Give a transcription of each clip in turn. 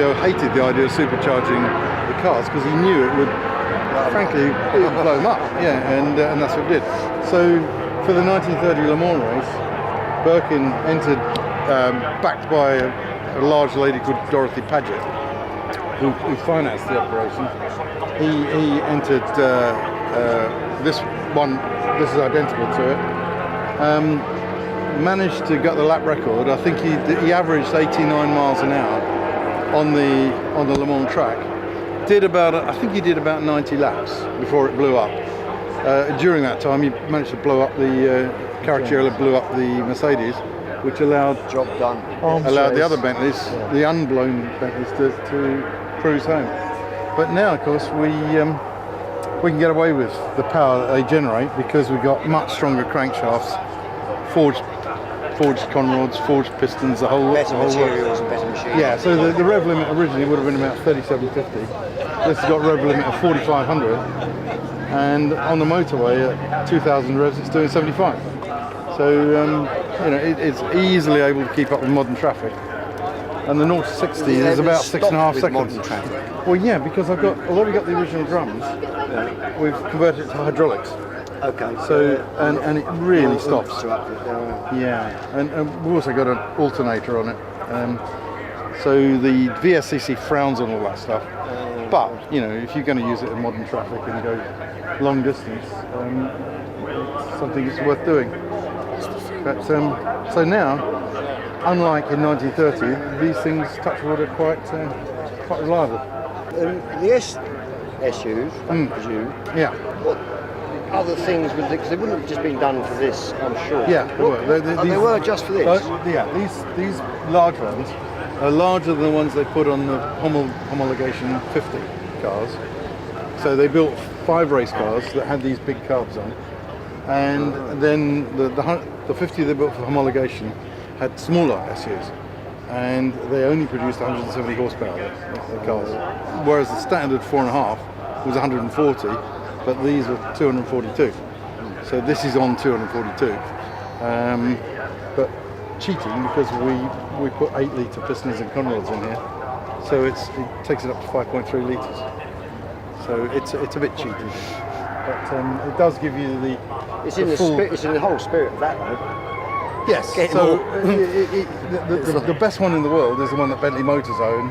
Emilio hated the idea of supercharging the cars because he knew it would, frankly, it would blow them up. Yeah, and that's what it did. So for the 1930 Le Mans race, Birkin entered, backed by a large lady called Dorothy Paget, who financed the operation. He entered this one. This is identical to it. Managed to get the lap record. I think he averaged 89 miles an hour on the Le Mans track. I think he did about 90 laps before it blew up. During that time, he managed to blow up the Caracciola blew up the Mercedes, which allowed job done. Allowed the other Bentleys, the unblown Bentleys, to cruise home. But now, of course, we can get away with the power that they generate because we've got much stronger crankshafts, forged conrods, forged pistons, the whole materials and better machines. Yeah, so the rev limit originally would have been about 3750. This has got a rev limit of 4500, and on the motorway at 2000 revs it's doing 75. So it's easily able to keep up with modern traffic. And the 0 to 60 is about 6.5 seconds. Well, yeah, because although we got the original drums, we've converted it to hydraulics. Okay. So and it really stops. Yeah, and we've also got an alternator on it. So the VSCC frowns on all that stuff. But if you're going to use it in modern traffic and go long distance, it's something that's worth doing. But so now, unlike in 1930, these things, touch wood, are quite reliable. The SUs, I presume. Yeah. What other things would because they wouldn't have just been done for this, I'm sure. Yeah, they were just for this. These large ones are larger than the ones they put on the homologation 50 cars. So they built 5 race cars that had these big carbs on, and then the 50 they built for homologation had smaller SUs, and they only produced 170 horsepower the cars, whereas the standard 4.5 was 140, but these were 242. So this is on 242, but cheating because we put 8-litre pistons and conrods in here, so it takes it up to 5.3 litres. So it's a bit cheating, but it does give you the. It's in the whole spirit of that, though. Yes, so the best one in the world is the one that Bentley Motors own,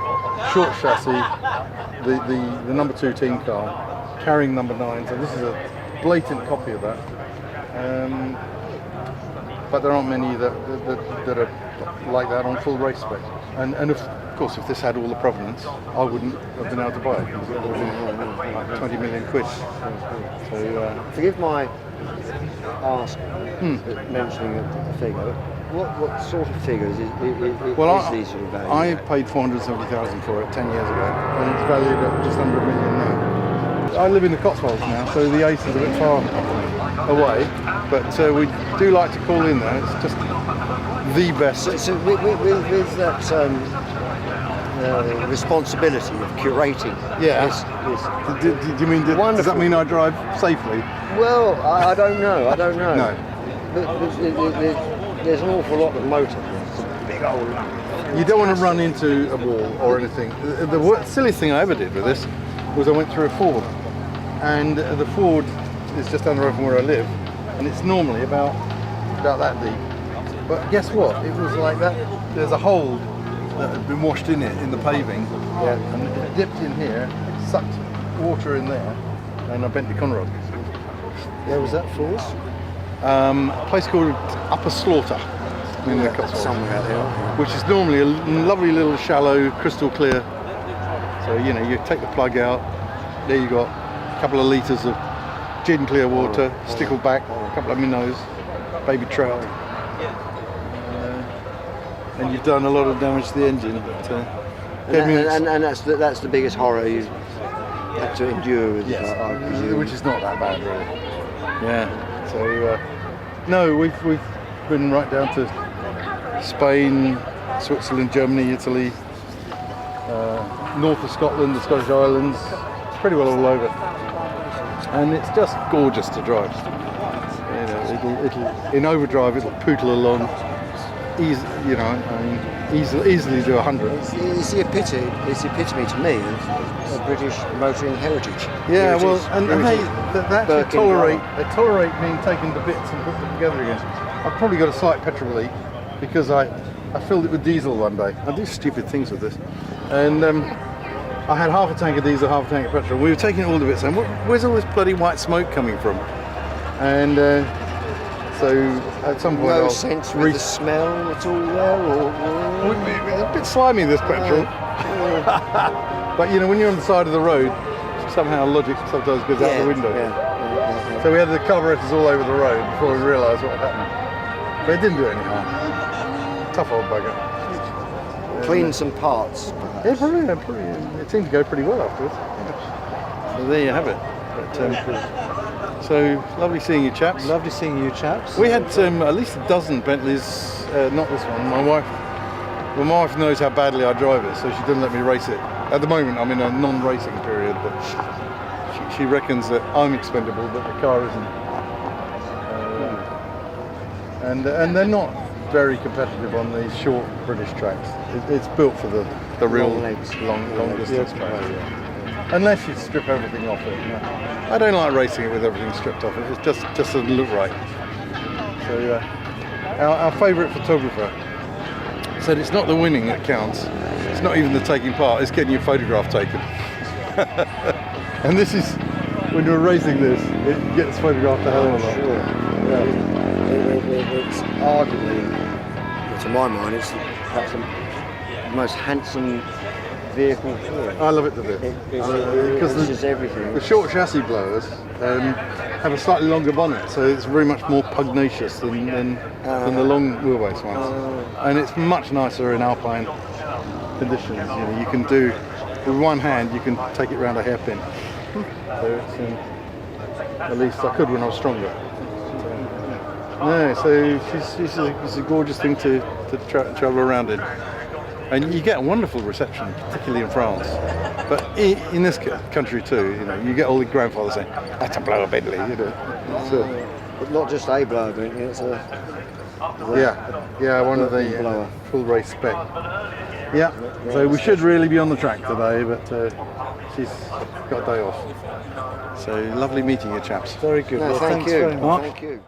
short chassis, the number 2 team car, carrying number 9, so this is a blatant copy of that. But there aren't many that are like that on full race spec. And of course, if this had all the provenance, I wouldn't have been able to buy it, because it would have been like 20 million quid. So, forgive my ask, mentioning a figure. What sort of figures is these sort of values? I paid 470,000 for it 10 years ago, and it's valued at just under £1 million now. I live in the Cotswolds now, so the Ace is a bit far away, but we do like to call in there. It's just the best. So with that responsibility of curating. Yeah. Do you mean does that mean I drive safely? Well, I don't know. No. There's an awful lot of motor. It's a big old. You don't want to run into a wall or anything. The silliest thing I ever did with this was I went through a Ford, and the Ford is just down the road from where I live, and it's normally about that deep. But guess what? It was like that. There's a hole that had been washed in it in the paving, and it dipped in here, sucked water in there, and I bent the conrod. Where was that for? A place called Upper Slaughter in the Cotswolds, somewhere out there, which is normally a lovely little shallow, crystal clear. So you take the plug out. There you got a couple of litres of gin clear water, stickleback, a couple of minnows, baby trout, and you've done a lot of damage to the engine. But, and that's the biggest horror you've had to endure with, yes, I presume. Which is not that bad, really. Yeah. So no, we've been right down to Spain, Switzerland, Germany, Italy, north of Scotland, the Scottish Islands, pretty well all over. And it's just gorgeous to drive. It'll in overdrive it'll pootle along. you know, I mean, easily do 100. It's the epitome to me of British motoring heritage. Yeah, Here it well, is. and Here it hey, is. they actually Birkin Blower. they tolerate being taken to bits and put them together again. I've probably got a slight petrol leak because I filled it with diesel one day. I do stupid things with this, and I had half a tank of diesel, half a tank of petrol. We were taking it all to bits, and where's all this bloody white smoke coming from? And so at some point, No I'll sense with the smell at all there, or It's a bit slimy, this petrol. But you know, when you're on the side of the road, somehow logic sometimes goes out the window. Yeah. So we had the carburetors all over the road before we realised what had happened. But it didn't do any harm. Tough old bugger. Clean some parts. Yeah, probably. It seemed to go pretty well afterwards. Yeah. So there you have it. But, so lovely seeing you, chaps. Lovely seeing you, chaps. We had at least a dozen Bentleys. Not this one. My wife knows how badly I drive it, so she doesn't let me race it. At the moment, I'm in a non-racing period, but she reckons that I'm expendable, but the car isn't. And they're not very competitive on these short British tracks. It's built for the real long distance tracks. Unless you strip everything off it. You know. I don't like racing it with everything stripped off it. It just doesn't look right. So our favourite photographer said it's not the winning that counts. It's not even the taking part. It's getting your photograph taken. And this is when you're racing this, it gets photographed a hell of a lot. Yeah. It's arguably, to my mind, it's perhaps the most handsome vehicle here. I love it to bits. Because it's everything. The short chassis blowers have a slightly longer bonnet, so it's very much more pugnacious than the long wheelbase ones. And it's much nicer in alpine conditions. You know, you can do with one hand, you can take it round a hairpin. So it's at least I could when I was stronger. No, so it's a gorgeous thing to travel around in. And you get a wonderful reception, particularly in France. But in this country too, you know, you get all the grandfathers saying, "That's a blower Bentley," you know. But not just a blower Bentley, it's a one of the blower. Full race spec. Yeah. So we should really be on the track today, but she's got a day off. So lovely meeting you, chaps. Very good. No, Well, thank thanks you. very much. Thank you.